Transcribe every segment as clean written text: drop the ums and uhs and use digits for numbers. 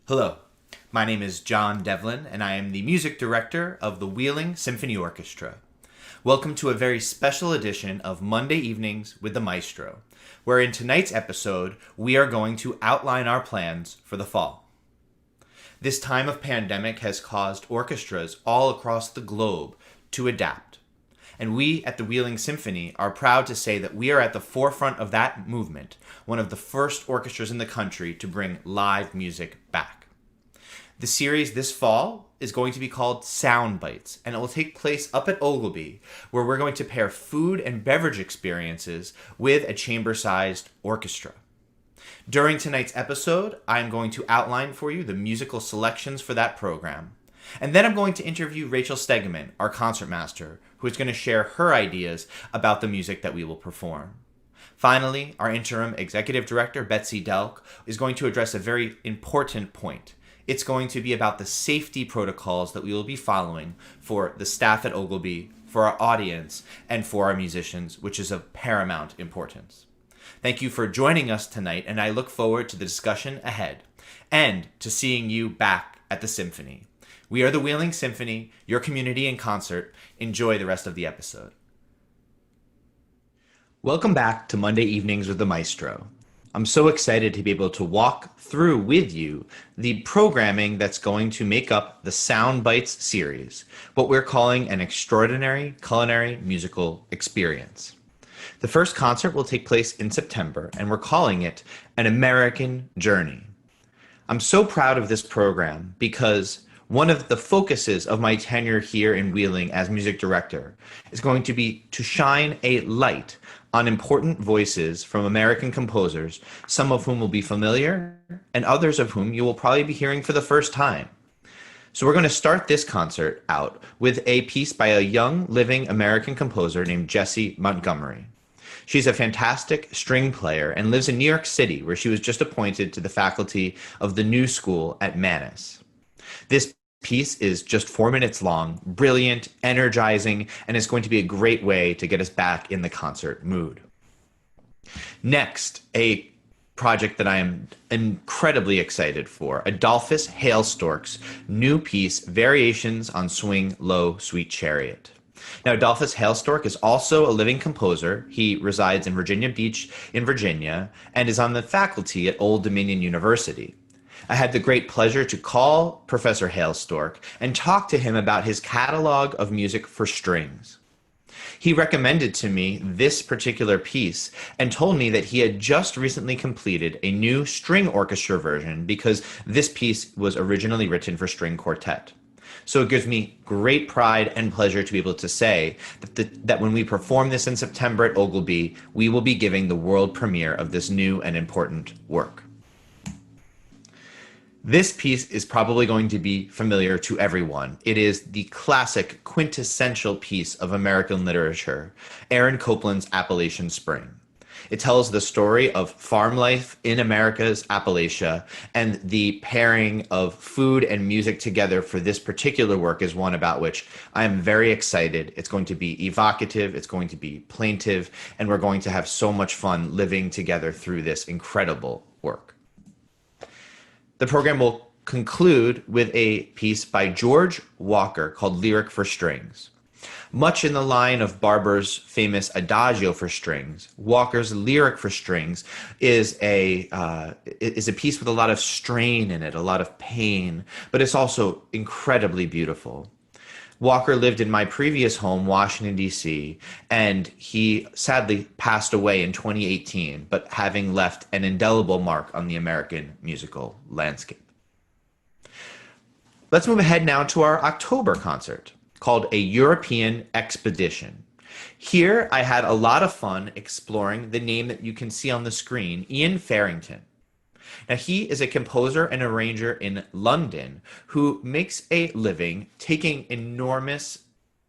Hello, my name is John Devlin, and I am the music director of the Wheeling Symphony Orchestra. Welcome to a very special edition of Monday Evenings with the Maestro, where in tonight's episode, we are going to outline our plans for the fall. This time of pandemic has caused orchestras all across the globe to adapt. And we at the Wheeling Symphony are proud to say that we are at the forefront of that movement, one of the first orchestras in the country to bring live music back. The series this fall is going to be called SoundBites, and it will take place up at Ogilby, where we're going to pair food and beverage experiences with a chamber-sized orchestra. During tonight's episode, I'm going to outline for you the musical selections for that program. And then I'm going to interview Rachel Stegeman, our concertmaster, who is going to share her ideas about the music that we will perform. Finally, our Interim Executive Director, Betsy Delk, is going to address a very important point. It's going to be about the safety protocols that we will be following for the staff at Ogilby, for our audience, and for our musicians, which is of paramount importance. Thank you for joining us tonight, and I look forward to the discussion ahead, and to seeing you back at the Symphony. We are the Wheeling Symphony, your community in concert. Enjoy the rest of the episode. Welcome back to Monday Evenings with the Maestro. I'm so excited to be able to walk through with you the programming that's going to make up the SoundBites series, what we're calling an extraordinary culinary musical experience. The first concert will take place in September, and we're calling it An American Journey. I'm so proud of this program because one of the focuses of my tenure here in Wheeling as music director is going to be to shine a light on important voices from American composers, some of whom will be familiar and others of whom you will probably be hearing for the first time. So we're going to start this concert out with a piece by a young living American composer named Jessie Montgomery. She's a fantastic string player and lives in New York City, where she was just appointed to the faculty of the New School at Mannes. This piece is just 4 minutes long, brilliant, energizing, and is going to be a great way to get us back in the concert mood. Next, a project that I am incredibly excited for, Adolphus Hailstork's new piece, Variations on Swing Low Sweet Chariot. Now, Adolphus Hailstork is also a living composer. He resides in Virginia Beach in Virginia and is on the faculty at Old Dominion University. I had the great pleasure to call Professor Hailstork and talk to him about his catalog of music for strings. He recommended to me this particular piece and told me that he had just recently completed a new string orchestra version because this piece was originally written for string quartet. So it gives me great pride and pleasure to be able to say that when we perform this in September at Ogilby, we will be giving the world premiere of this new and important work. This piece is probably going to be familiar to everyone. It is the classic quintessential piece of American literature, Aaron Copland's Appalachian Spring. It tells the story of farm life in America's Appalachia, and the pairing of food and music together for this particular work is one about which I am very excited. It's going to be evocative, it's going to be plaintive, and we're going to have so much fun living together through this incredible work. The program will conclude with a piece by George Walker called Lyric for Strings. Much in the line of Barber's famous Adagio for strings, Walker's Lyric for Strings is a piece with a lot of strain in it, a lot of pain, but it's also incredibly beautiful. Walker lived in my previous home, Washington, D.C., and he sadly passed away in 2018, but having left an indelible mark on the American musical landscape. Let's move ahead now to our October concert, called A European Expedition. Here, I had a lot of fun exploring the name that you can see on the screen, Ian Farrington. Now, he is a composer and arranger in London who makes a living taking enormous,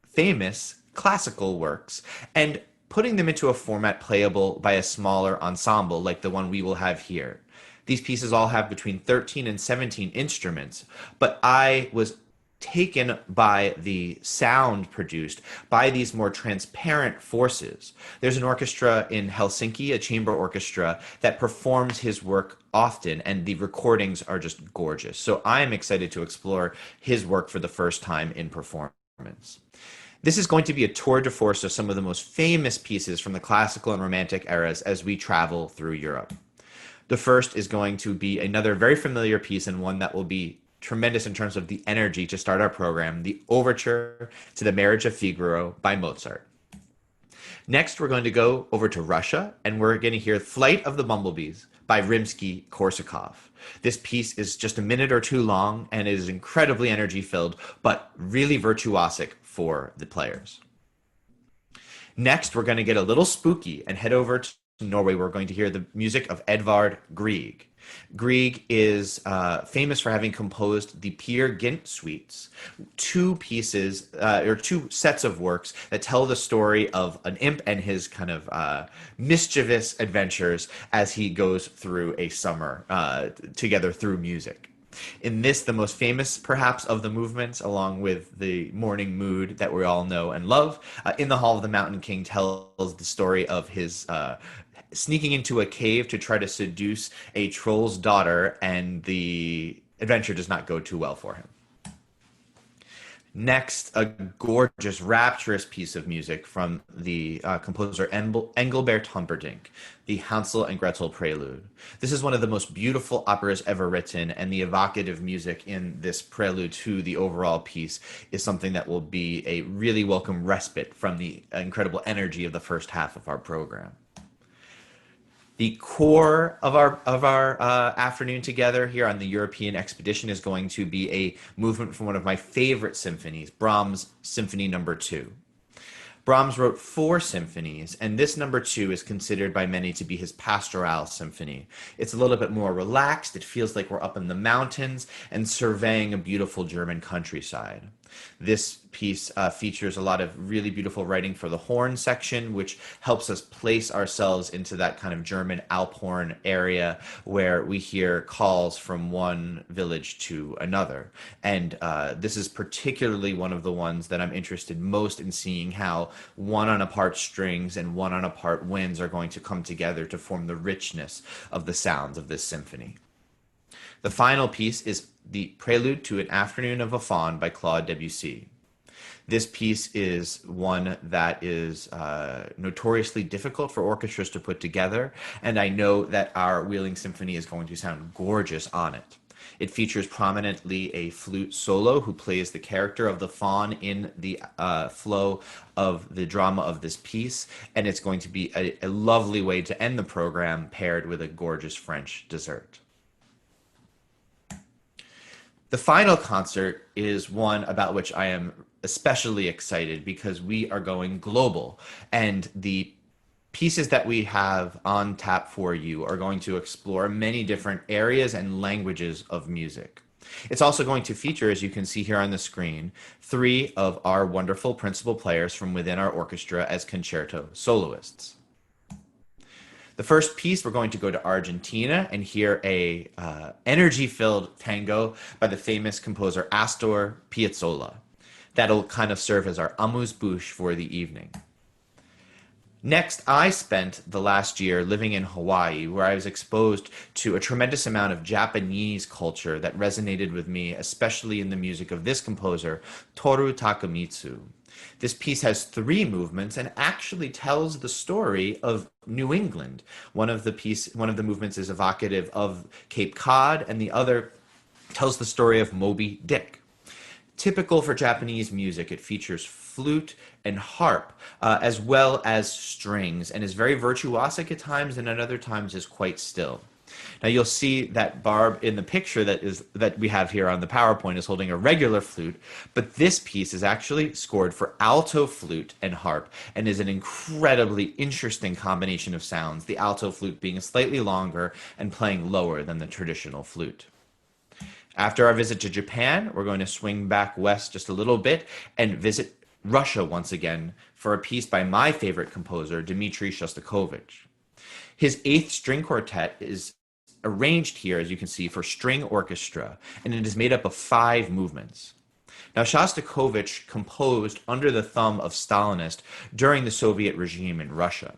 famous classical works and putting them into a format playable by a smaller ensemble like the one we will have here. These pieces all have between 13 and 17 instruments, but I was taken by the sound produced by these more transparent forces. There's an orchestra in Helsinki, a chamber orchestra, that performs his work often, and the recordings are just gorgeous. So I'm excited to explore his work for the first time in performance. This is going to be a tour de force of some of the most famous pieces from the classical and romantic eras as we travel through Europe. The first is going to be another very familiar piece, and one that will be tremendous in terms of the energy to start our program, the Overture to the Marriage of Figaro by Mozart. Next, we're going to go over to Russia, and we're going to hear Flight of the Bumblebees by Rimsky-Korsakov. This piece is just a minute or two long, and it is incredibly energy-filled, but really virtuosic for the players. Next, we're going to get a little spooky and head over to Norway. We're going to hear the music of Edvard Grieg. Grieg is famous for having composed the Peer Gynt suites, two pieces or two sets of works that tell the story of an imp and his kind of mischievous adventures as he goes through a summer together through music. In this, the most famous, perhaps, of the movements, along with the Morning Mood that we all know and love, In the Hall of the Mountain King tells the story of his sneaking into a cave to try to seduce a troll's daughter, and the adventure does not go too well for him. Next, a gorgeous, rapturous piece of music from the composer Engelbert Humperdinck, the Hansel and Gretel Prelude. This is one of the most beautiful operas ever written, and the evocative music in this prelude to the overall piece is something that will be a really welcome respite from the incredible energy of the first half of our program. The core of our afternoon together here on the European expedition is going to be a movement from one of my favorite symphonies, Brahms' Symphony No. 2. Brahms wrote 4 symphonies, and this number 2 is considered by many to be his pastoral symphony. It's a little bit more relaxed. It feels like we're up in the mountains and surveying a beautiful German countryside. This piece features a lot of really beautiful writing for the horn section, which helps us place ourselves into that kind of German Alphorn area where we hear calls from one village to another. And this is particularly one of the ones that I'm interested most in seeing how one on a part strings and one on a part winds are going to come together to form the richness of the sounds of this symphony. The final piece is the Prelude to an Afternoon of a Faun by Claude Debussy. This piece is one that is notoriously difficult for orchestras to put together, and I know that our Wheeling Symphony is going to sound gorgeous on it. It features prominently a flute solo who plays the character of the faun in the flow of the drama of this piece, and it's going to be a lovely way to end the program paired with a gorgeous French dessert. The final concert is one about which I am especially excited because we are going global, and the pieces that we have on tap for you are going to explore many different areas and languages of music. It's also going to feature, as you can see here on the screen, 3 of our wonderful principal players from within our orchestra as concerto soloists. The first piece, we're going to go to Argentina and hear a energy-filled tango by the famous composer Astor Piazzolla. That'll kind of serve as our amuse-bouche for the evening. Next, I spent the last year living in Hawaii, where I was exposed to a tremendous amount of Japanese culture that resonated with me, especially in the music of this composer, Toru Takemitsu. This piece has 3 movements and actually tells the story of New England. One of the movements is evocative of Cape Cod, and the other tells the story of Moby Dick. Typical for Japanese music, it features flute and harp, as well as strings, and is very virtuosic at times, and at other times is quite still. Now you'll see that Barb in the picture that we have here on the PowerPoint is holding a regular flute, but this piece is actually scored for alto flute and harp and is an incredibly interesting combination of sounds, the alto flute being slightly longer and playing lower than the traditional flute. After our visit to Japan, we're going to swing back west just a little bit and visit Russia once again for a piece by my favorite composer, Dmitri Shostakovich. His 8th string quartet is arranged here, as you can see, for string orchestra, and it is made up of 5 movements. Now, Shostakovich composed under the thumb of Stalinist during the Soviet regime in Russia.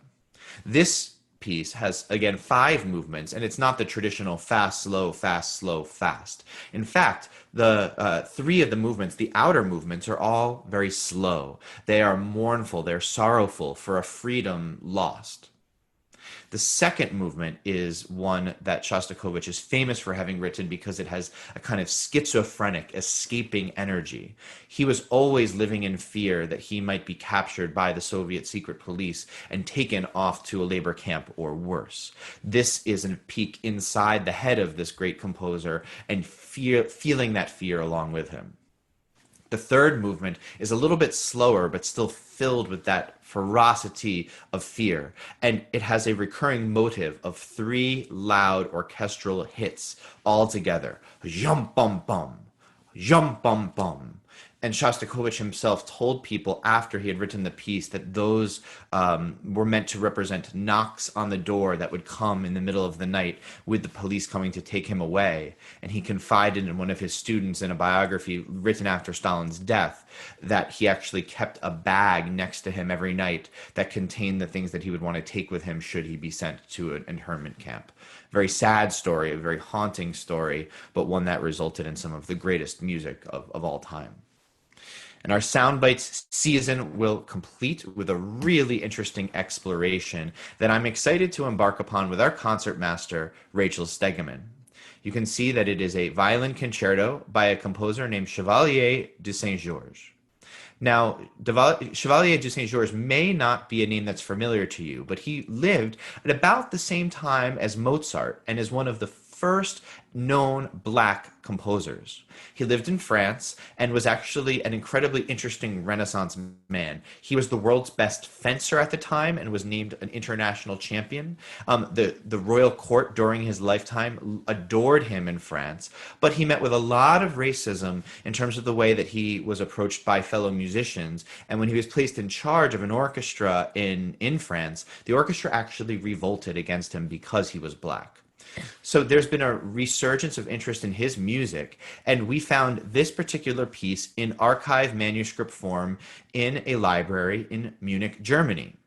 This piece has, again, 5 movements, and it's not the traditional fast, slow, fast, slow, fast. In fact, the 3 of the movements, the outer movements, are all very slow. They are mournful, they're sorrowful for a freedom lost. The second movement is one that Shostakovich is famous for having written because it has a kind of schizophrenic, escaping energy. He was always living in fear that he might be captured by the Soviet secret police and taken off to a labor camp or worse. This is a peek inside the head of this great composer and feeling that fear along with him. The third movement is a little bit slower, but still filled with that ferocity of fear. And it has a recurring motive of 3 loud orchestral hits all together. Jum bum bum, jum bum bum. And Shostakovich himself told people after he had written the piece that those were meant to represent knocks on the door that would come in the middle of the night with the police coming to take him away. And he confided in one of his students in a biography written after Stalin's death that he actually kept a bag next to him every night that contained the things that he would want to take with him should he be sent to an internment camp. Very sad story, a very haunting story, but one that resulted in some of the greatest music of all time. And our SoundBites season will complete with a really interesting exploration that I'm excited to embark upon with our concertmaster, Rachel Stegeman. You can see that it is a violin concerto by a composer named Chevalier de Saint-Georges. Now, Chevalier de Saint-Georges may not be a name that's familiar to you, but he lived at about the same time as Mozart and is one of the first known black composers. He lived in France and was actually an incredibly interesting Renaissance man. He was the world's best fencer at the time and was named an international champion. The royal court during his lifetime adored him in France, but he met with a lot of racism in terms of the way that he was approached by fellow musicians. And when he was placed in charge of an orchestra in France, the orchestra actually revolted against him because he was black. So there's been a resurgence of interest in his music, and we found this particular piece in archive manuscript form in a library in Munich, Germany.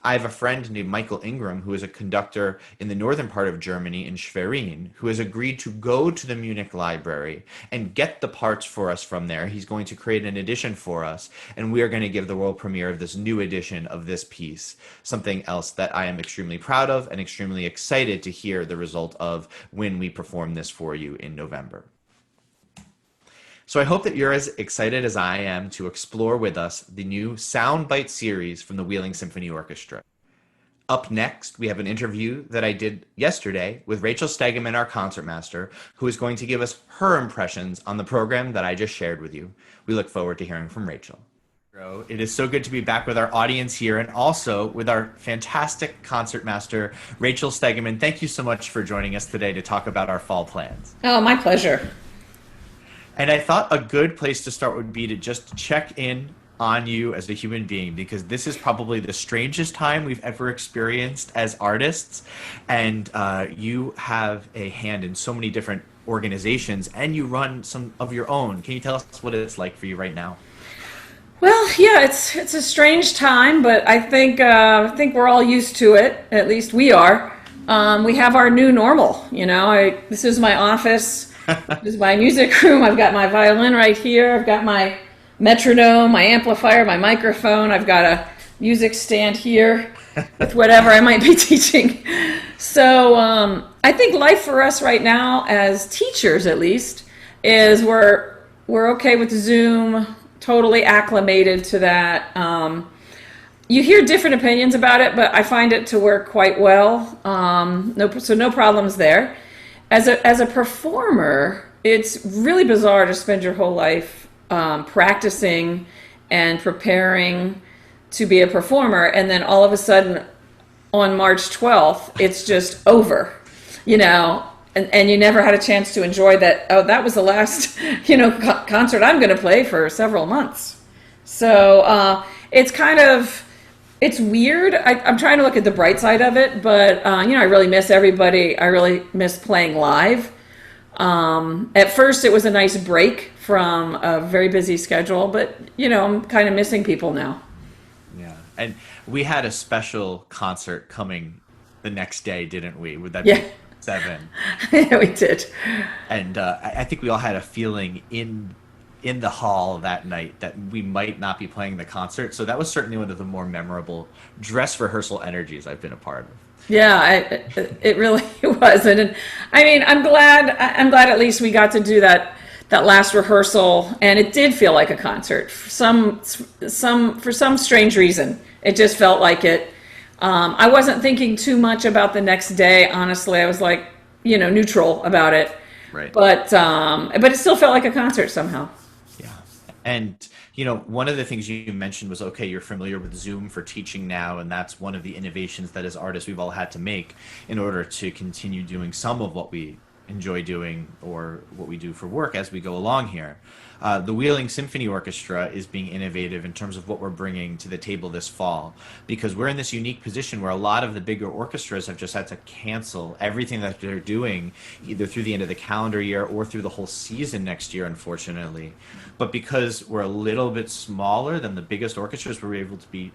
I have a friend named Michael Ingram, who is a conductor in the northern part of Germany in Schwerin, who has agreed to go to the Munich library and get the parts for us from there. He's going to create an edition for us, and we are going to give the world premiere of this new edition of this piece, something else that I am extremely proud of and extremely excited to hear the result of when we perform this for you in November. So I hope that you're as excited as I am to explore with us the new SoundBite series from the Wheeling Symphony Orchestra. Up next, we have an interview that I did yesterday with Rachel Stegeman, our concertmaster, who is going to give us her impressions on the program that I just shared with you. We look forward to hearing from Rachel. It is so good to be back with our audience here and also with our fantastic concertmaster, Rachel Stegeman. Thank you so much for joining us today to talk about our fall plans. Oh, my pleasure. And I thought a good place to start would be to just check in on you as a human being, because this is probably the strangest time we've ever experienced as artists. And you have a hand in so many different organizations and you run some of your own. Can you tell us what it's like for you right now? Well, yeah, it's a strange time, but I think we're all used to it. At least we are. We have our new normal. You know, this is my office. This is my music room. I've got my violin right here. I've got my metronome, my amplifier, my microphone. I've got a music stand here with whatever I might be teaching. So I think life for us right now, as teachers at least, is we're okay with Zoom, totally acclimated to that. You hear different opinions about it, but I find it to work quite well. No problems there. As a performer, it's really bizarre to spend your whole life practicing and preparing to be a performer, and then all of a sudden on March 12th, it's just over, you know, and you never had a chance to enjoy that. Oh, that was the last, concert I'm going to play for several months. So it's weird. I'm trying to look at the bright side of it, but I really miss everybody. I really miss playing live. At first, it was a nice break from a very busy schedule, but I'm kind of missing people now. Yeah. And we had a special concert coming the next day, didn't we? Would that Yeah, be 7? yeah, we did. And I think we all had a feeling in the hall that night that we might not be playing the concert. So that was certainly one of the more memorable dress rehearsal energies I've been a part of. Yeah, it really was, and I mean, I'm glad. At least we got to do that last rehearsal, and it did feel like a concert. For some strange reason, it just felt like it. I wasn't thinking too much about the next day. Honestly, I was like, neutral about it. Right. But it still felt like a concert somehow. Yeah. And, one of the things you mentioned was, okay, you're familiar with Zoom for teaching now, and that's one of the innovations that as artists we've all had to make in order to continue doing some of what we enjoy doing or what we do for work as we go along here. The Wheeling Symphony Orchestra is being innovative in terms of what we're bringing to the table this fall, because we're in this unique position where a lot of the bigger orchestras have just had to cancel everything that they're doing, either through the end of the calendar year or through the whole season next year, unfortunately. But because we're a little bit smaller than the biggest orchestras, we're able to be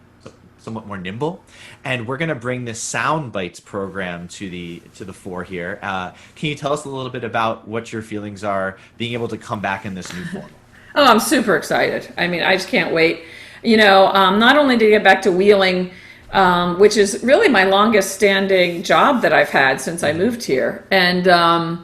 somewhat more nimble, and we're going to bring this SoundBites program to the fore here. Can you tell us a little bit about what your feelings are being able to come back in this new form? Oh, I'm super excited. I mean, I just can't wait. Not only to get back to Wheeling, which is really my longest standing job that I've had since I moved here, and I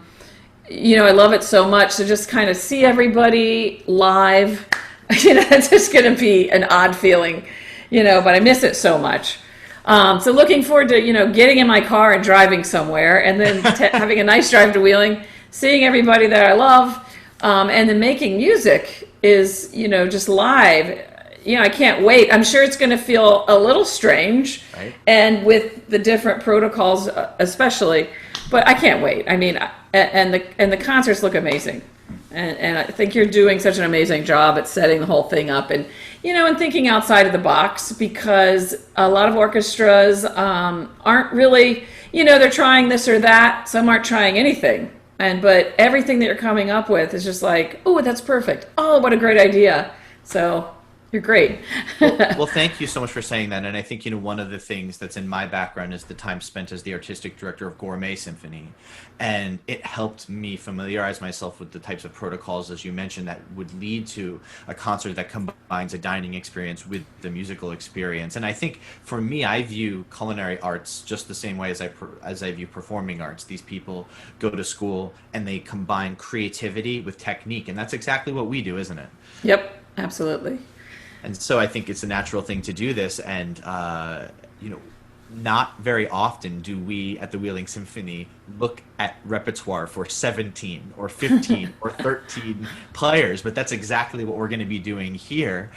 love it so much to just kind of see everybody live. It's just going to be an odd feeling. But I miss it so much. So looking forward to, getting in my car and driving somewhere, and then having a nice drive to Wheeling, seeing everybody that I love, and then making music is, just live. I can't wait. I'm sure it's going to feel a little strange, right? And with the different protocols, especially, but I can't wait. I mean, and the concerts look amazing. And I think you're doing such an amazing job at setting the whole thing up and thinking outside of the box, because a lot of orchestras aren't really, they're trying this or that. Some aren't trying anything. But everything that you're coming up with is just like, oh, that's perfect. Oh, what a great idea. So you're great. Well, thank you so much for saying that. And I think, one of the things that's in my background is the time spent as the artistic director of Gourmet Symphony. And it helped me familiarize myself with the types of protocols, as you mentioned, that would lead to a concert that combines a dining experience with the musical experience. And I think for me, I view culinary arts just the same way as I view performing arts. These people go to school and they combine creativity with technique. And that's exactly what we do, isn't it? Yep, absolutely. And so I think it's a natural thing to do this. And, not very often do we at the Wheeling Symphony look at repertoire for 17 or 15 or 13 players, but that's exactly what we're going to be doing here.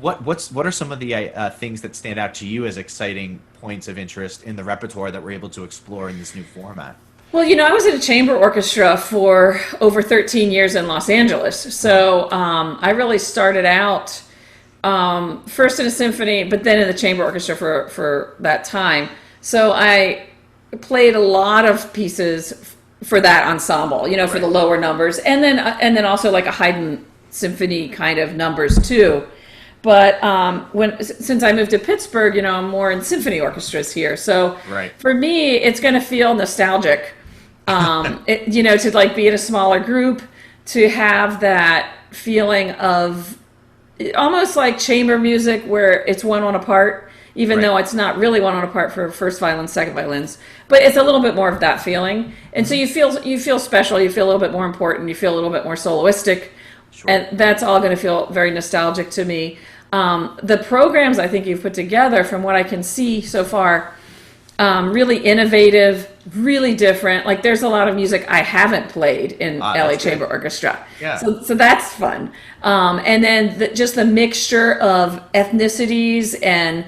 What are some of the things that stand out to you as exciting points of interest in the repertoire that we're able to explore in this new format? Well, I was in a chamber orchestra for over 13 years in Los Angeles. So I really started out first in a symphony, but then in the chamber orchestra for that time. So I played a lot of pieces for that ensemble, for the lower numbers, and then also like a Haydn symphony kind of numbers too. But since I moved to Pittsburgh, I'm more in symphony orchestras here. So right. For me, it's going to feel nostalgic. To like be in a smaller group, to have that feeling of almost like chamber music where it's one on a part, even right. though it's not really one on a part for first violins, second violins, but it's a little bit more of that feeling. And so you feel special, you feel a little bit more important, you feel a little bit more soloistic, sure. And that's all going to feel very nostalgic to me. The programs I think you've put together, from what I can see so far, really innovative, really different. Like there's a lot of music I haven't played in LA Chamber Orchestra. Yeah. So that's fun. And then just the mixture of ethnicities and,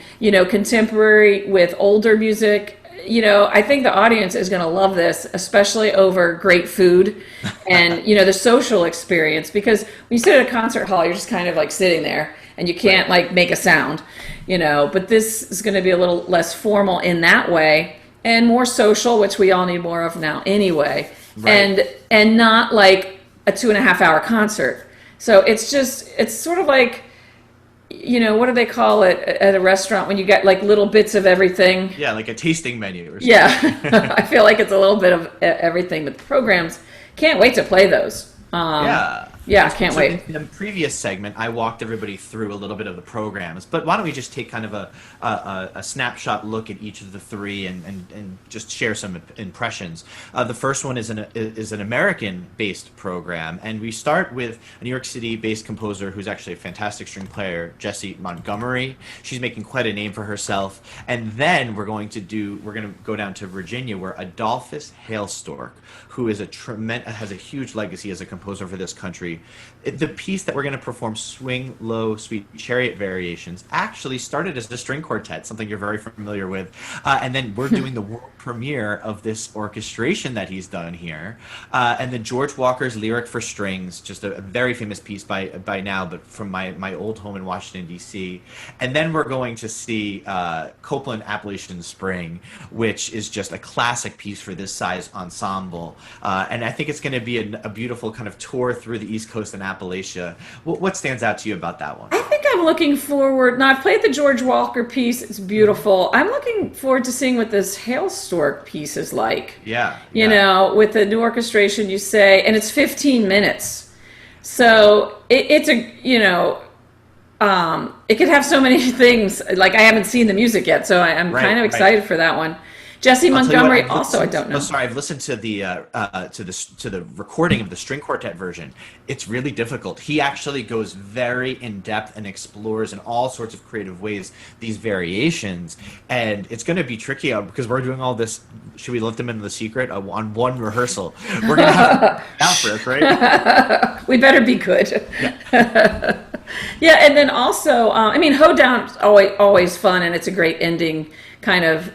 contemporary with older music. I think the audience is going to love this, especially over great food and, the social experience, because when you sit at a concert hall, you're just kind of like sitting there and you can't like make a sound, but this is going to be a little less formal in that way and more social, which we all need more of now anyway. Right. And not like a 2.5 hour concert. So it's sort of like, what do they call it at a restaurant when you get like little bits of everything? Yeah, like a tasting menu or something. Yeah, I feel like it's a little bit of everything, but the programs, can't wait to play those. Yeah. Yeah, can't So wait. in the previous segment, I walked everybody through a little bit of the programs, but why don't we just take kind of a snapshot look at each of the three and just share some impressions. The first one is an American-based program, and we start with a New York City-based composer who's actually a fantastic string player, Jessie Montgomery. She's making quite a name for herself, and then we're going to go down to Virginia, where Adolphus Hailstork, who is has a huge legacy as a composer for this country. The piece that we're going to perform, Swing Low Sweet Chariot Variations, actually started as a string quartet, something you're very familiar with. And then we're doing the world premiere of this orchestration that he's done here. And then George Walker's Lyric for Strings, just a very famous piece by now, but from my old home in Washington, D.C. And then we're going to see Copland Appalachian Spring, which is just a classic piece for this size ensemble. And I think it's going to be a beautiful kind of tour through the East Coast and Appalachia. What stands out to you about that one? I think I'm looking forward. Now, I've played the George Walker piece. It's beautiful. I'm looking forward to seeing what this Hailstork piece is like. Yeah. With the new orchestration, you say, and it's 15 minutes. So it's it could have so many things. Like, I haven't seen the music yet, so I'm kind of excited for that one. Jessie Montgomery, also, I don't know. Oh, sorry, I've listened to the recording of the string quartet version. It's really difficult. He actually goes very in depth and explores in all sorts of creative ways these variations, and it's going to be tricky because we're doing all this. Should we let them into the secret on one rehearsal? We're going to have to out for it, right? We better be good. Yeah. Yeah, and then also, Hoedown's always fun, and it's a great ending, kind of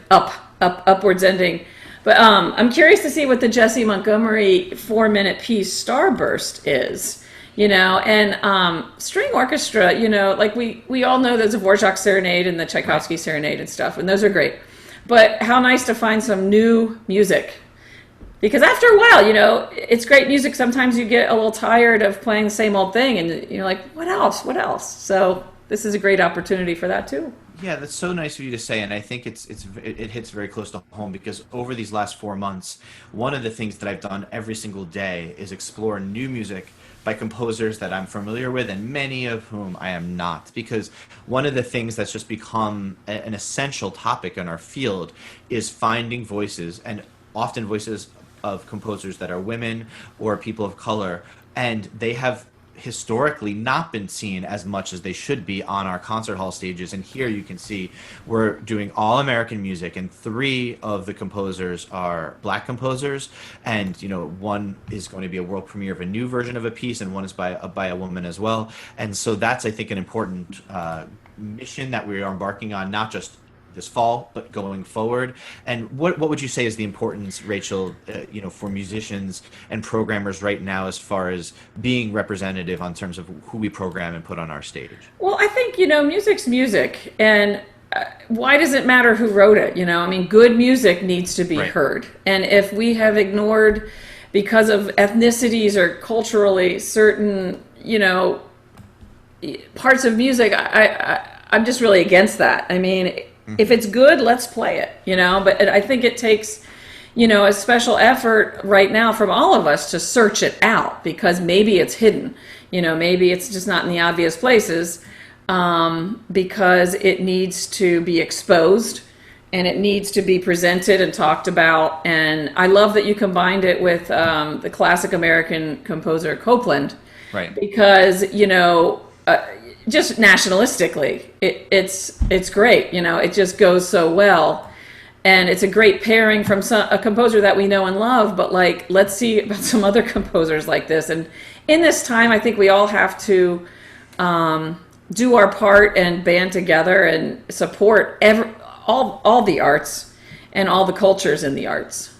upwards ending. But I'm curious to see what the Jessie Montgomery 4-minute piece Starburst is, and string orchestra, like we all know there's a Dvorak Serenade and the Tchaikovsky Serenade and stuff, and those are great. But how nice to find some new music. Because after a while, it's great music. Sometimes you get a little tired of playing the same old thing, and you're like, what else? What else? So this is a great opportunity for that too. Yeah, that's so nice of you to say, and I think it hits very close to home because over these last 4 months, one of the things that I've done every single day is explore new music by composers that I'm familiar with and many of whom I am not. Because one of the things that's just become an essential topic in our field is finding voices, and often voices of composers that are women or people of color, and they have historically not been seen as much as they should be on our concert hall stages. And here you can see we're doing all American music, and 3 of the composers are black composers, and one is going to be a world premiere of a new version of a piece, and one is by a woman as well. And so that's, I think, an important mission that we are embarking on, not just this fall, but going forward. And what would you say is the importance, Rachel, for musicians and programmers right now as far as being representative on terms of who we program and put on our stage? Well, I think, music's music, and why does it matter who wrote it? Good music needs to be heard. And if we have ignored, because of ethnicities or culturally certain, parts of music, I'm just really against that. If it's good, let's play it, but I think it takes, a special effort right now from all of us to search it out, because maybe it's hidden, maybe it's just not in the obvious places, because it needs to be exposed and it needs to be presented and talked about. And I love that you combined it with the classic American composer Copland, right? Because, just nationalistically, it's great. It just goes so well, and it's a great pairing from a composer that we know and love. But let's see about some other composers like this. And in this time, I think we all have to do our part and band together and support all the arts and all the cultures in the arts.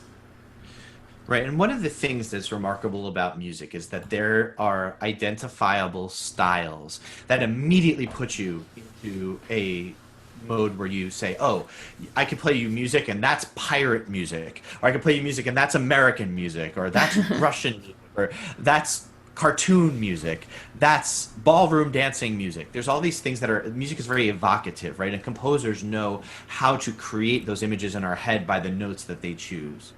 Right, and one of the things that's remarkable about music is that there are identifiable styles that immediately put you into a mode where you say, oh, I could play you music and that's pirate music, or I could play you music and that's American music, or that's Russian music, or that's cartoon music, that's ballroom dancing music. There's all these things that are, music is very evocative, right? And composers know how to create those images in our head by the notes that they choose.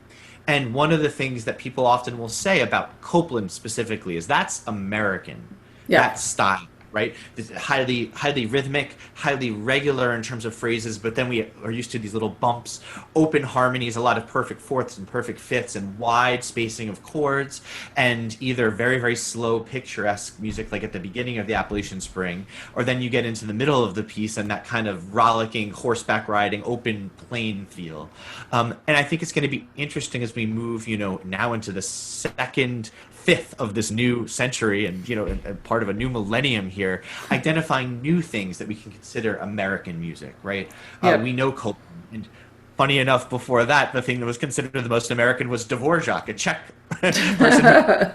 And one of the things that people often will say about Copeland specifically is that's American, Yeah. that style, right? It's highly rhythmic, highly regular in terms of phrases, but then we are used to these little bumps, open harmonies, a lot of perfect fourths and perfect fifths, and wide spacing of chords, and either very, very slow, picturesque music like at the beginning of the Appalachian Spring, or then you get into the middle of the piece and that kind of rollicking, horseback riding, open plain feel. And I think it's going to be interesting as we move, now into the second fifth of this new century, and and part of a new millennium here, identifying new things that we can consider American music, right? Yep. We know Copeland, and funny enough, before that, the thing that was considered the most American was Dvorak, a Czech person who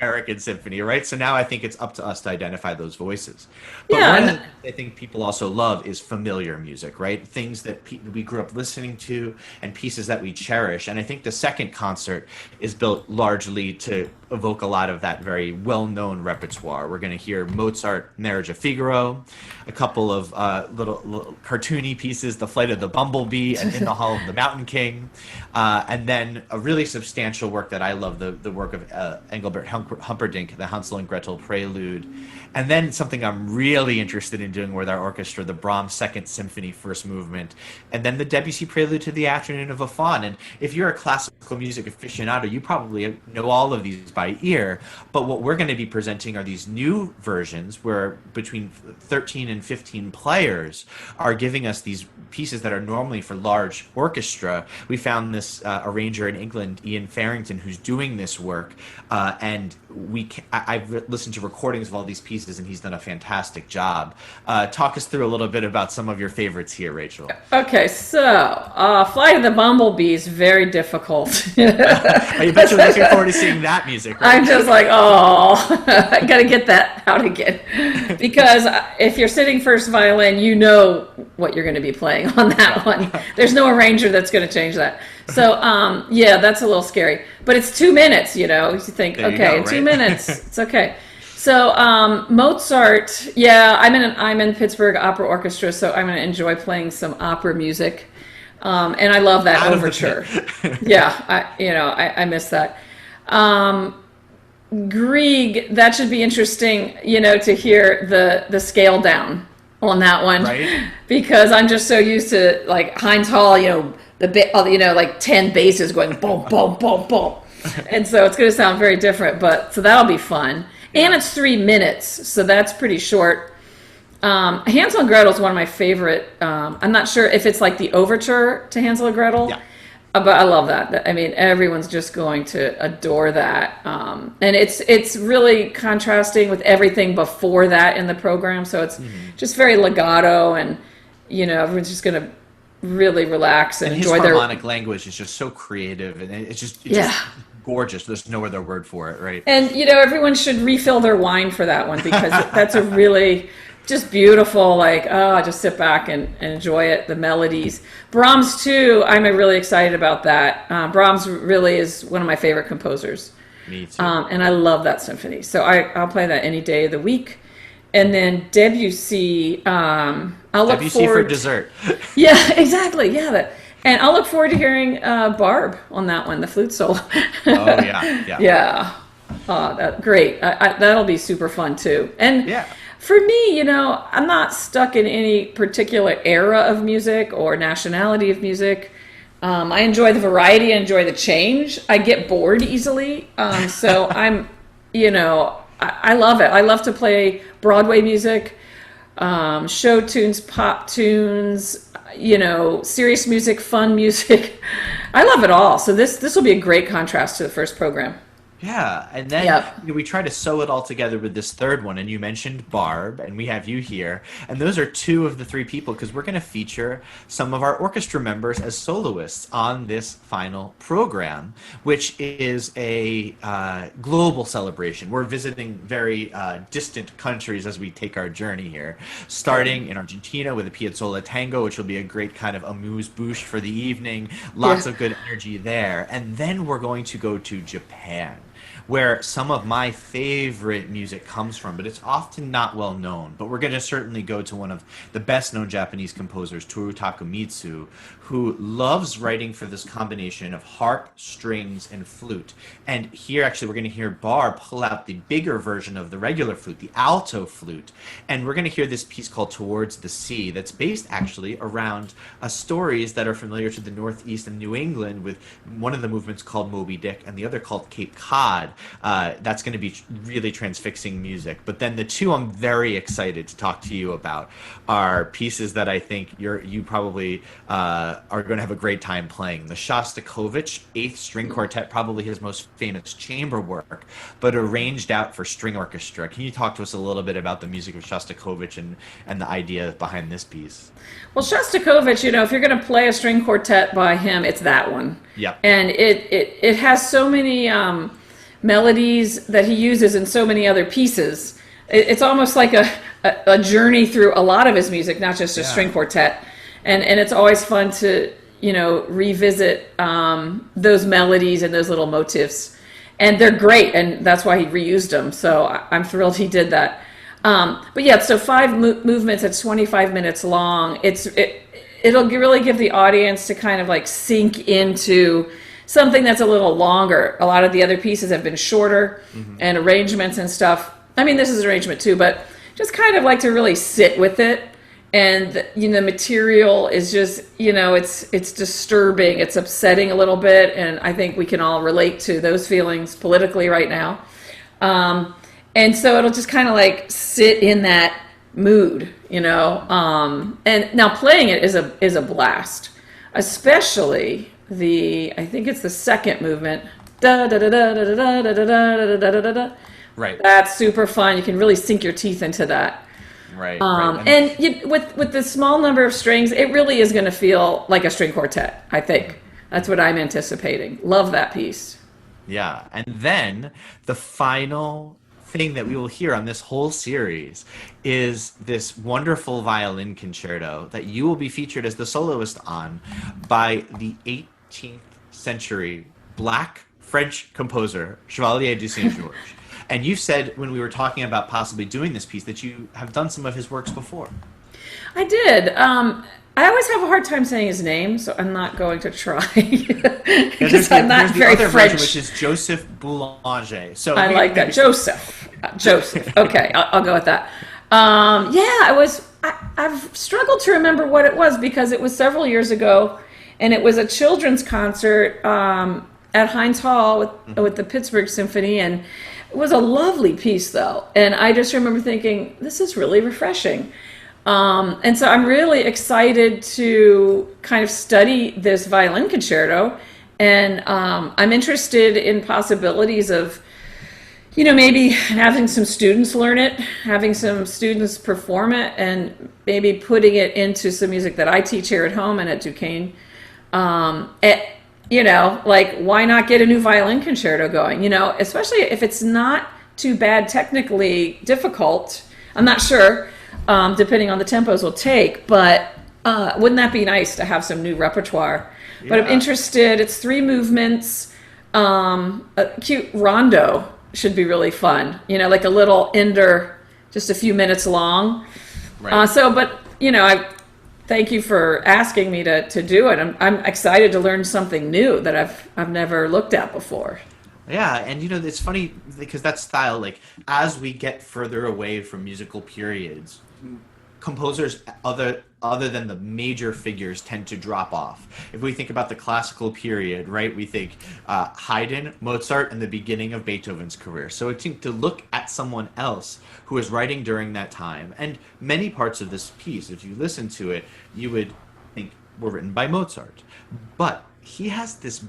American symphony, right? So now I think it's up to us to identify those voices. But Yeah. one of And the things I think people also love is familiar music, right? Things that we grew up listening to and pieces that we cherish. And I think the second concert is built largely to evoke a lot of that very well-known repertoire. We're going to hear Mozart, Marriage of Figaro, a couple of little cartoony pieces, The Flight of the Bumblebee and In the Hall of the Mountain King, and then a really substantial work that I love, the work of Engelbert Humperdinck, the Hansel and Gretel Prelude, and then something I'm really interested in doing with our orchestra, the Brahms Second Symphony First Movement, and then the Debussy Prelude to the Afternoon of a Faun. And if you're a classical music aficionado, you probably know all of these by ear, but what we're going to be presenting are these new versions where between 13 and 15 players are giving us these pieces that are normally for large orchestra. We found this arranger in England, Ian Farrington, who's doing this work, and I've listened to recordings of all these pieces, and he's done a fantastic job. Talk us through a little bit about some of your favorites here, Rachel. Okay, so Flight of the Bumblebee is very difficult. I bet you're looking forward to seeing that music, right? I'm just like, oh, I gotta get that out again. Because if you're sitting first violin, you know what you're going to be playing on that one. There's no arranger that's going to change that. So, yeah, that's a little scary. But it's 2 minutes, you think, There you okay, go, in 2 right? minutes, it's okay. So, Mozart, yeah, I'm in Pittsburgh Opera Orchestra, so I'm going to enjoy playing some opera music. And I love that Out of the overture. pit. Yeah, I miss that. Grieg, that should be interesting, to hear the scale down on that one, Right. because I'm just so used to like Heinz Hall, like 10 basses going boom, boom, boom, boom, and so it's going to sound very different. But so that'll be fun, and it's 3 minutes, so that's pretty short. Hansel and Gretel is one of my favorite. I'm not sure if it's like the overture to Hansel and Gretel. Yeah. But I love that. I mean, everyone's just going to adore that. And it's really contrasting with everything before that in the program. So it's just very legato, and, everyone's just going to really relax and His enjoy their... harmonic language is just so creative, and it's just gorgeous. There's no other word for it, right? And, everyone should refill their wine for that one, because that's a really... just beautiful, just sit back and enjoy it, the melodies. Brahms, too, I'm really excited about that. Brahms really is one of my favorite composers. Me too. And I love that symphony. So I'll play that any day of the week. And then Debussy, I'll look Debussy forward... for dessert. Yeah, exactly, yeah. And I'll look forward to hearing Barb on that one, the flute solo. Oh, yeah. Yeah. Great. That'll be super fun, too. And... Yeah. For me, I'm not stuck in any particular era of music or nationality of music. I enjoy the variety, I enjoy the change. I get bored easily. So I'm, I love it. I love to play Broadway music, show tunes, pop tunes, serious music, fun music. I love it all. So this will be a great contrast to the first program. Yeah, and then we try to sew it all together with this third one, and you mentioned Barb, and we have you here, and those are 2 of the 3 people, because we're going to feature some of our orchestra members as soloists on this final program, which is a global celebration. We're visiting very distant countries as we take our journey here, starting in Argentina with a Piazzolla Tango, which will be a great kind of amuse-bouche for the evening, lots of good energy there, and then we're going to go to Japan, where some of my favorite music comes from, but it's often not well known. But we're going to certainly go to one of the best known Japanese composers, Toru Takemitsu, who loves writing for this combination of harp, strings, and flute. And here, actually, we're going to hear Barr pull out the bigger version of the regular flute, the alto flute. And we're going to hear this piece called Towards the Sea that's based actually around stories that are familiar to the Northeast and New England, with one of the movements called Moby Dick and the other called Cape Cod. That's going to be really transfixing music. But then the two I'm very excited to talk to you about are pieces that I think you probably are going to have a great time playing. The Shostakovich Eighth String Quartet, probably his most famous chamber work, but arranged out for string orchestra. Can you talk to us a little bit about the music of Shostakovich and the idea behind this piece? Well, Shostakovich, if you're going to play a string quartet by him, it's that one. Yeah. And it has so many melodies that he uses in so many other pieces. It's almost like a journey through a lot of his music, not just a string quartet. And it's always fun to, revisit those melodies and those little motifs. And they're great, and that's why he reused them. So I'm thrilled he did that. But yeah, so 5 movements, it's 25 minutes long. It'll really give the audience to kind of like sink into something that's a little longer. A lot of the other pieces have been shorter, and arrangements and stuff. I mean, this is arrangement too, but just kind of like to really sit with it. And, the material is just, it's disturbing. It's upsetting a little bit. And I think we can all relate to those feelings politically right now. And so it'll just kind of like sit in that mood, and now playing it is a blast, especially I think it's the second movement. Da da da da da da da da da da da. Right. That's super fun. You can really sink your teeth into that. Right. And with the small number of strings, it really is going to feel like a string quartet, I think. That's what I'm anticipating. Love that piece. Yeah. And then the final thing that we will hear on this whole series is this wonderful violin concerto that you will be featured as the soloist on by the 18th century Black French composer, Chevalier de Saint-Georges. And you said when we were talking about possibly doing this piece that you have done some of his works before. I did. I always have a hard time saying his name, so I'm not going to try. Because I'm not very other French. Version, which is Joseph Boulanger. So I like that. Joseph. Okay, I'll go with that. I've struggled to remember what it was because it was several years ago, and it was a children's concert at Heinz Hall with the Pittsburgh Symphony, and it was a lovely piece, though. And I just remember thinking, this is really refreshing. And so I'm really excited to kind of study this violin concerto. And I'm interested in possibilities of, maybe having some students learn it, having some students perform it, and maybe putting it into some music that I teach here at home and at Duquesne. Why not get a new violin concerto going? Especially if it's not too bad, technically difficult. I'm not sure, depending on the tempos we'll take, but wouldn't that be nice to have some new repertoire? Yeah. But I'm interested. It's 3 movements. A cute rondo should be really fun. Like a little ender, just a few minutes long. Right. I thank you for asking me to do it. I'm excited to learn something new that I've never looked at before. Yeah, and it's funny because that style, like as we get further away from musical periods, composers other than the major figures tend to drop off. If we think about the classical period, right, we think Haydn, Mozart, and the beginning of Beethoven's career. So I think to look at someone else who is writing during that time, and many parts of this piece, if you listen to it, you would think were written by Mozart. But he has this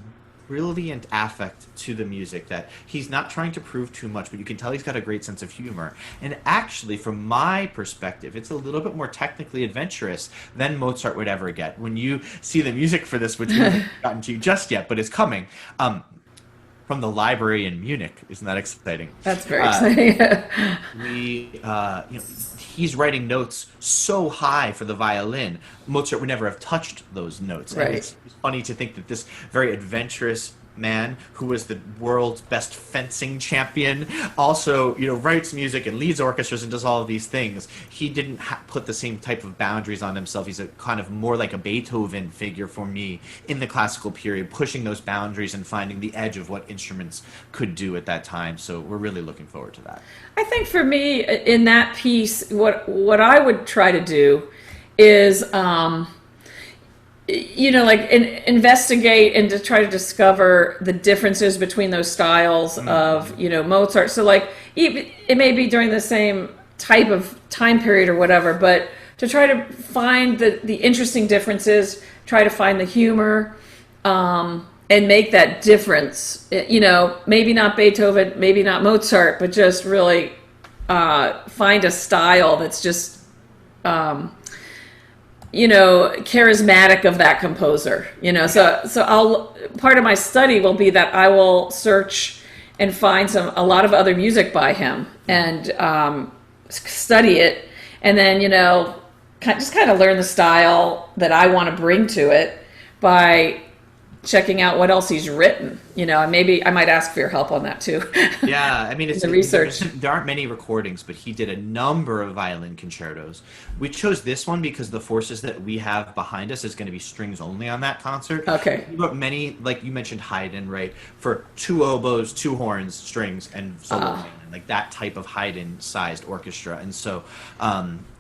brilliant affect to the music that he's not trying to prove too much, but you can tell he's got a great sense of humor. And actually, from my perspective, it's a little bit more technically adventurous than Mozart would ever get. When you see the music for this, which we haven't gotten to just yet, but is coming, from the library in Munich. Isn't that exciting? That's very exciting. He's writing notes so high for the violin. Mozart would never have touched those notes. Right. And it's funny to think that this very adventurous man who was the world's best fencing champion, also, writes music and leads orchestras and does all of these things. He didn't put the same type of boundaries on himself. He's a kind of more like a Beethoven figure for me in the classical period, pushing those boundaries and finding the edge of what instruments could do at that time. So we're really looking forward to that. I think for me in that piece, what I would try to do is, investigate and to try to discover the differences between those styles of, Mozart. So like, it may be during the same type of time period or whatever, but to try to find the interesting differences, try to find the humor, and make that difference. Maybe not Beethoven, maybe not Mozart, but just really find a style that's just, charismatic of that composer. So part of my study will be that I will search and find a lot of other music by him and study it, and then just kind of learn the style that I want to bring to it by checking out what else he's written, and maybe I might ask for your help on that too. Yeah, I mean, it's the research. There aren't many recordings, but he did a number of violin concertos. We chose this one because the forces that we have behind us is going to be strings only on that concert. Okay. He wrote many, like you mentioned, Haydn, right? For 2 oboes, 2 horns, strings, and solo violin, like that type of Haydn-sized orchestra. And so,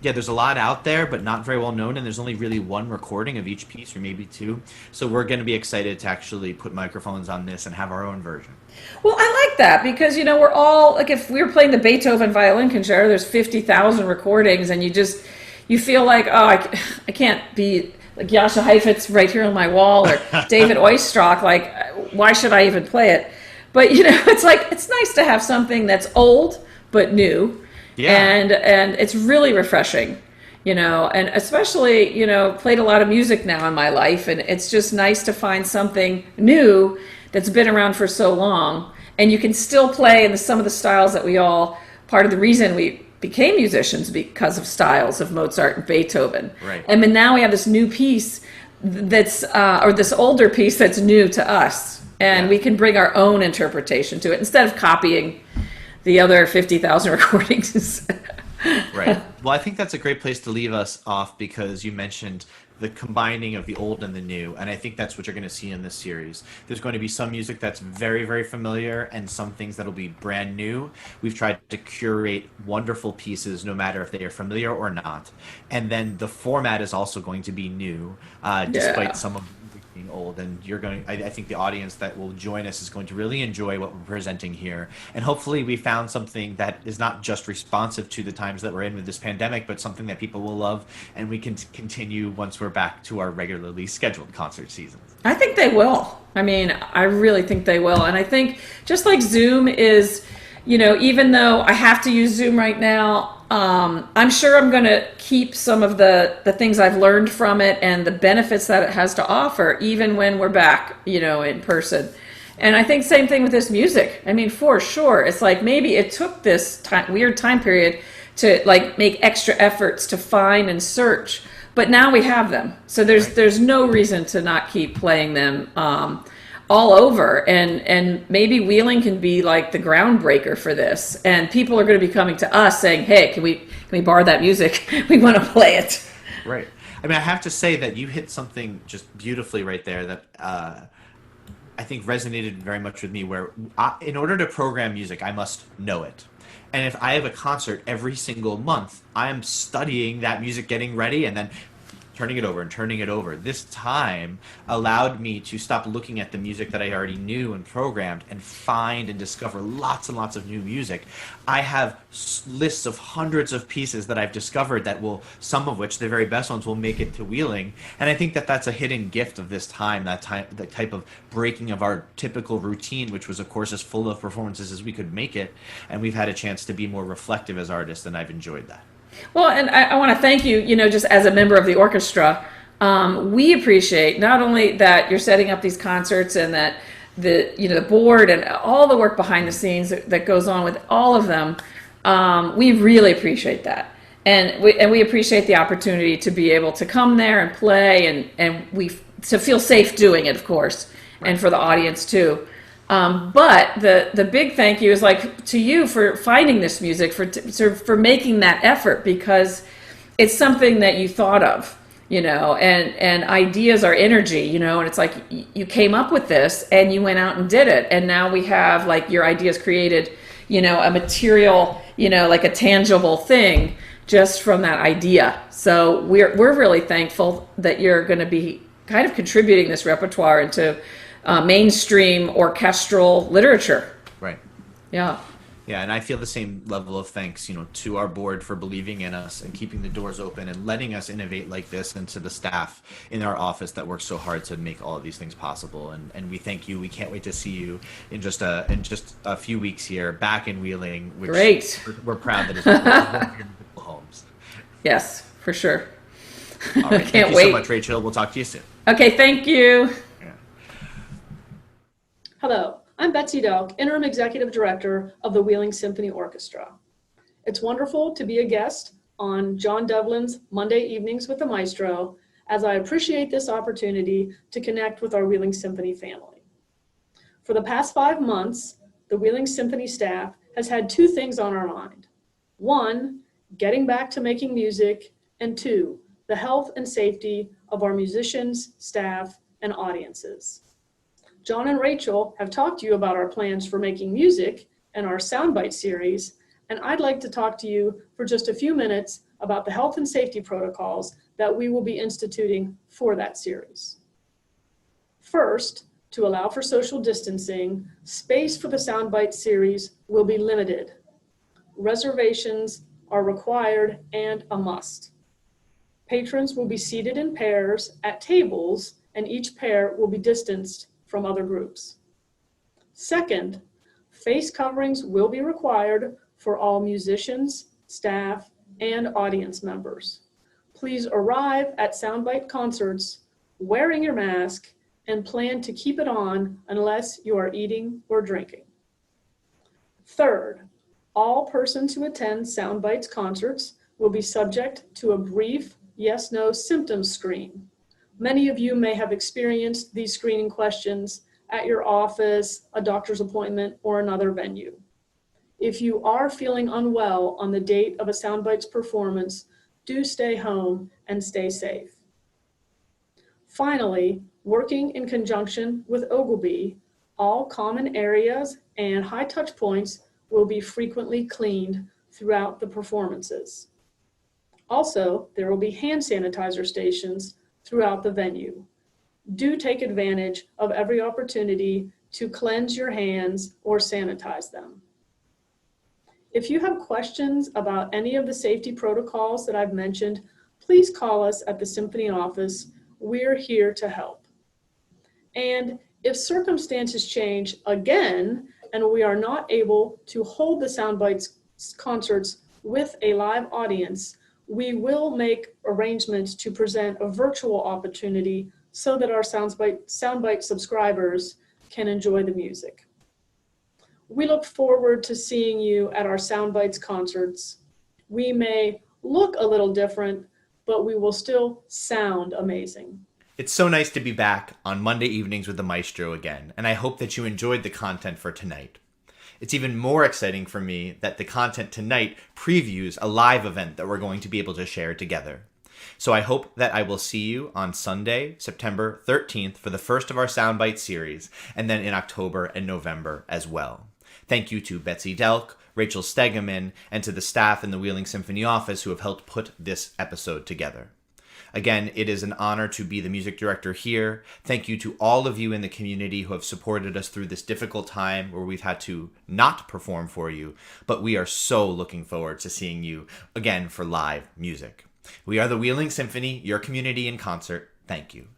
there's a lot out there, but not very well known, and there's only really one recording of each piece, or maybe 2. So we're going to be excited to actually put microphones on this and have our own version. Well, I like that because, we're all, like if we were playing the Beethoven violin concerto, there's 50,000 recordings, and you feel like, oh, I can't be like Jascha Heifetz right here on my wall, or David Oistrakh, like, why should I even play it? But, it's like, it's nice to have something that's old but new. Yeah. And it's really refreshing, and especially, played a lot of music now in my life, and it's just nice to find something new that's been around for so long, and you can still play in some of the styles that part of the reason we became musicians because of styles of Mozart and Beethoven. Right. And then now we have this new piece that's, or this older piece that's new to us, and we can bring our own interpretation to it instead of copying the other 50,000 recordings. Right. Well, I think that's a great place to leave us off because you mentioned the combining of the old and the new, and I think that's what you're going to see in this series. There's going to be some music that's very, very familiar and some things that'll be brand new. We've tried to curate wonderful pieces no matter if they are familiar or not. And then the format is also going to be new, despite some of being old, and I think the audience that will join us is going to really enjoy what we're presenting here, and hopefully we found something that is not just responsive to the times that we're in with this pandemic, but something that people will love, and we can continue once we're back to our regularly scheduled concert seasons. I think they will. I mean, I really think they will, and I think just like Zoom is, even though I have to use Zoom right now, I'm sure I'm going to keep some of the things I've learned from it and the benefits that it has to offer, even when we're back, in person. And I think same thing with this music. I mean, for sure, it's like maybe it took this weird time period to like make extra efforts to find and search, but now we have them. So there's no reason to not keep playing them all over, and maybe Wheeling can be like the groundbreaker for this, and people are going to be coming to us saying, hey, can we borrow that music? We want to play it. Right. I mean, I have to say that you hit something just beautifully right there that I think resonated very much with me, where in order to program music, I must know it. And if I have a concert every single month, I'm studying that music, getting ready, and then turning it over and turning it over. This time allowed me to stop looking at the music that I already knew and programmed and find and discover lots and lots of new music. I have lists of hundreds of pieces that I've discovered that some of which, the very best ones, will make it to Wheeling. And I think that that's a hidden gift of this time, the type of breaking of our typical routine, which was, of course, as full of performances as we could make it. And we've had a chance to be more reflective as artists, and I've enjoyed that. Well, and I want to thank you, just as a member of the orchestra. We appreciate not only that you're setting up these concerts and that the board and all the work behind the scenes that goes on with all of them. We really appreciate that. And we appreciate the opportunity to be able to come there and play and to feel safe doing it, of course, and for the audience too. But the big thank you is like to you for finding this music, for making that effort, because it's something that you thought of, and ideas are energy, and it's like you came up with this and you went out and did it, and now we have like your ideas created, a material, like a tangible thing just from that idea. So we're really thankful that you're going to be kind of contributing this repertoire into mainstream orchestral literature. Right. Yeah. Yeah, and I feel the same level of thanks, to our board for believing in us and keeping the doors open and letting us innovate like this, and to the staff in our office that works so hard to make all of these things possible. And we thank you. We can't wait to see you in just a few weeks here back in Wheeling. Which Great. We're proud that it's one of your beautiful homes. Yes, for sure. All right. Thank you so much, Rachel. We'll talk to you soon. Okay, thank you. Yeah. Hello, I'm Betsy Delk, Interim Executive Director of the Wheeling Symphony Orchestra. It's wonderful to be a guest on John Devlin's Monday Evenings with the Maestro, as I appreciate this opportunity to connect with our Wheeling Symphony family. For the past 5 months, the Wheeling Symphony staff has had 2 things on our mind. 1, getting back to making music, and 2, the health and safety of our musicians, staff, and audiences. John and Rachel have talked to you about our plans for making music and our SoundBites series, and I'd like to talk to you for just a few minutes about the health and safety protocols that we will be instituting for that series. First, to allow for social distancing, space for the SoundBites series will be limited. Reservations are required and a must. Patrons will be seated in pairs at tables, and each pair will be distanced from other groups. Second, face coverings will be required for all musicians, staff, and audience members. Please arrive at SoundBite concerts wearing your mask and plan to keep it on unless you are eating or drinking. Third, all persons who attend SoundBites concerts will be subject to a brief yes/no symptoms screen. Many of you may have experienced these screening questions at your office, a doctor's appointment, or another venue. If you are feeling unwell on the date of a SoundBites performance, do stay home and stay safe. Finally, working in conjunction with Ogilvy, all common areas and high touch points will be frequently cleaned throughout the performances. Also, there will be hand sanitizer stations throughout the venue. Do take advantage of every opportunity to cleanse your hands or sanitize them. If you have questions about any of the safety protocols that I've mentioned, please call us at the Symphony office. We're here to help. And if circumstances change again and we are not able to hold the SoundBites concerts with a live audience, we will make arrangements to present a virtual opportunity so that our SoundBite subscribers can enjoy the music. We look forward to seeing you at our SoundBites concerts. We may look a little different, but we will still sound amazing. It's so nice to be back on Monday Evenings with the Maestro again, and I hope that you enjoyed the content for tonight. It's even more exciting for me that the content tonight previews a live event that we're going to be able to share together. So I hope that I will see you on Sunday, September 13th for the first of our SoundBite series, and then in October and November as well. Thank you to Betsy Delk, Rachel Stegeman, and to the staff in the Wheeling Symphony office who have helped put this episode together. Again, it is an honor to be the music director here. Thank you to all of you in the community who have supported us through this difficult time where we've had to not perform for you, but we are so looking forward to seeing you again for live music. We are the Wheeling Symphony, your community in concert. Thank you.